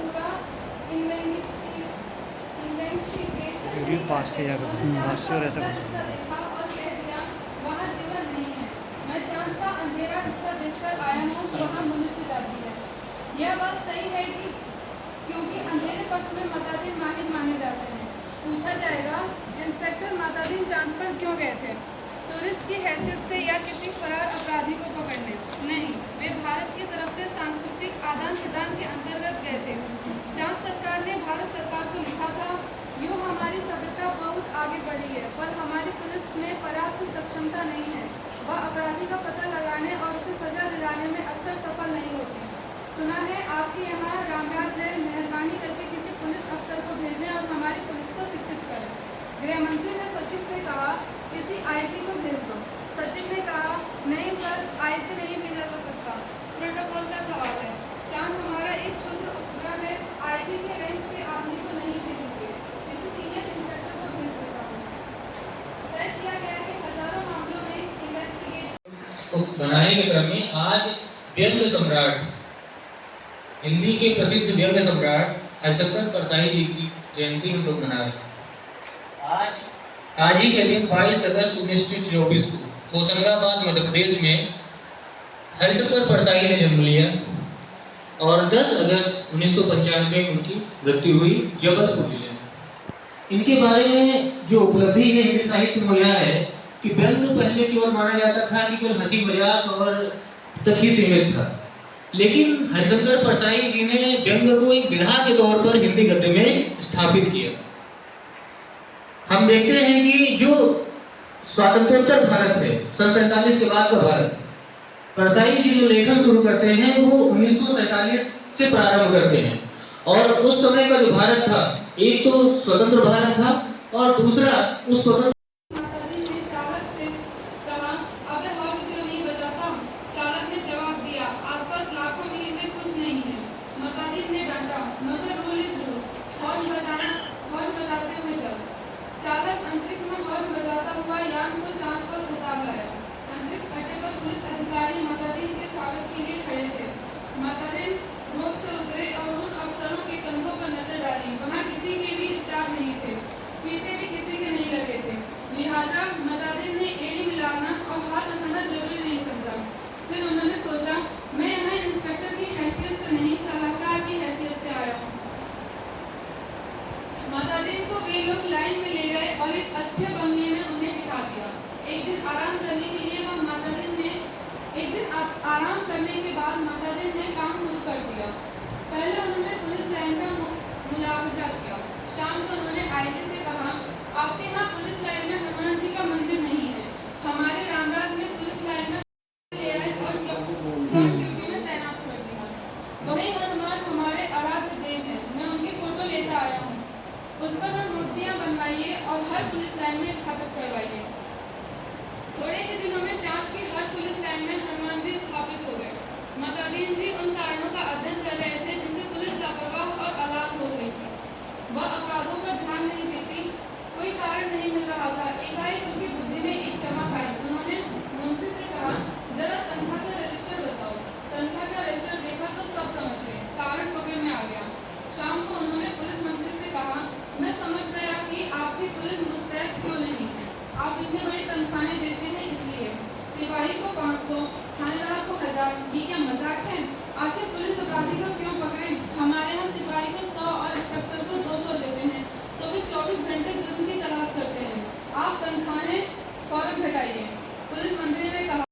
पूरा इन्वेस्टिगेशन पास से जाकर हिस्सा देखा और कह दिया वहाँ जीवन नहीं है। मैं चांद का अंधेरा हिस्सा देखकर आया हूँ, वहाँ मनुष्य जाति है। यह बात सही है कि क्योंकि अंधेरे पक्ष में मतादीन माहिर माने जाते हैं। पूछा जाएगा, इंस्पेक्टर मतादीन चांद पर क्यों गए थे? टूरिस्ट की हैसियत से या किसी फरार अपराधी को पकड़ने? नहीं, वे भारत की तरफ से सांस्कृतिक आदान प्रदान के अंतर्गत गए थे। चांद सरकार ने भारत सरकार को लिखा था, यूँ हमारी सभ्यता बहुत आगे बढ़ी है, पर हमारी पुलिस में पर्याप्त सक्षमता नहीं है। वह अपराधी का पता लगाने और उसे सजा दिलाने में अक्सर सफल नहीं होती। सुना है आपके यहाँ रामराज है, मेहरबानी करके किसी पुलिस अफसर को भेजें और हमारी पुलिस को शिक्षित करें। गृह मंत्री ने सचिव से कहा, किसी आईजी को भेज दो। सचिव ने कहा, नहीं सर, आईजी नहीं भेजा जा सकता, प्रोटोकॉल का सवाल है। चांद हमारा एक क्षुद्र उपग्रह है, आईजी के रैंक के आदमी को नहीं भेजेंगे, किसी सीनियर इंस्पेक्टर को भेज देता हूँ। तय किया गया कि हजारों मामलों में इन्वेस्टिगेट बनाने के क्रम में आज व्यंग्य सम्राट, हिंदी के प्रसिद्ध व्यंग्य सम्राट हरिशंकर परसाई जी की जयंती हम लोग मना रहे हैं। आज ही के दिन 22 अगस्त 1924 को होशंगाबाद मध्य प्रदेश में हरिशंकर परसाई ने जन्म लिया और 10 अगस्त 1995 में उनकी मृत्यु हुई जबलपुर जिले में। इनके बारे में जो उपलब्धि है हिंदी साहित्य में यह है कि व्यंग्य पहले की ओर माना जाता था कि केवल हंसी मजाक और तक ही सीमित था, लेकिन हरिशंकर परसाई जी ने व्यंग्य को एक विधा के तौर पर हिंदी गद्य में स्थापित किया। हम देखते हैं कि जो स्वातंत्रोत्तर भारत है, सन 47 के बाद का भारत, परसाई जी जो लेखन शुरू करते हैं वो 1947 से प्रारंभ करते हैं। और उस समय का जो भारत था, एक तो स्वतंत्र भारत था और दूसरा उस स्वतंत्र चालक अंतरिक्ष में हॉर्न बजाता हुआ यान को चांद पर उतार लाया। अंतरिक्ष अड्डे पर पुलिस अधिकारी मतादीन के स्वागत के लिए खड़े थे। मतादीन रोप से उतरे और उन अफसरों के कंधों पर नजर डाली। वहाँ किसी के भी स्टार नहीं थे, फीते भी किसी के नहीं लगे थे। लिहाजा मतादीन ने एड़ी मिलाना और हाथ उठाना जरूरी नहीं समझा। फिर उन्होंने सोचा, मैं यहाँ इंस्पेक्टर की हैसियत से नहीं, सलाहकार की हैसियत से आया हूँ। मतादीन को वे लोग लाइन में ले गए और एक अच्छे बंगले में उन्हें बिठा दिया। एक दिन आराम करने के बाद मतादीन ने काम शुरू कर दिया। पहले उन्होंने पुलिस लाइन का मुलावजा किया। शाम को उन्होंने आईजी से कहा, आपके यहाँ पुलिस लाइन में हनुमान जी का मंदिर नहीं है, हमारे रामराज में पुलिस लाइन में ले आए और ड्यूटी में तैनात कर दिया। वही हनुमान हमारे आराध्य देव हैं, मैं उनकी फोटो लेकर आया हूँ। उस पर हम मूर्तियाँ बनवाइए और हर पुलिस लाइन में स्थापित करवाइए। थोड़े ही दिनों में चांद की हर पुलिस लाइन में हनुमान जी स्थापित हो गए। मतादीन जी उन कारणों का अध्ययन कर रहे थे जिनसे पुलिस लापरवाह और अलाल हो गई थी। वह अपराधों पर ध्यान नहीं देती, कोई कारण नहीं मिल रहा था। एकाएक उनकी बुद्धि में एक चमक आई। उन्होंने मुंशी से कहा, जरा तनख्वाह का रजिस्टर बताओ। तनख्वाह का रजिस्टर देखा तो सब समझ गए, कारण पकड़ में आ गया। शाम को उन्होंने पुलिस मंत्री से कहा, मैं समझ गया कि आपकी पुलिस मुस्तैद क्यों नहीं है। आप इतनी बड़ी तनख्वाहें देते हैं इसलिए। सिपाही को 500, थानेदार को 1000, ये क्या मजाक है? आखिर पुलिस अपराधी को क्यों पकड़ें? हमारे यहाँ सिपाही को 100 और इंस्पेक्टर को 200 देते हैं, तो भी 24 घंटे जुर्म की तलाश करते हैं। आप तनख्वाहें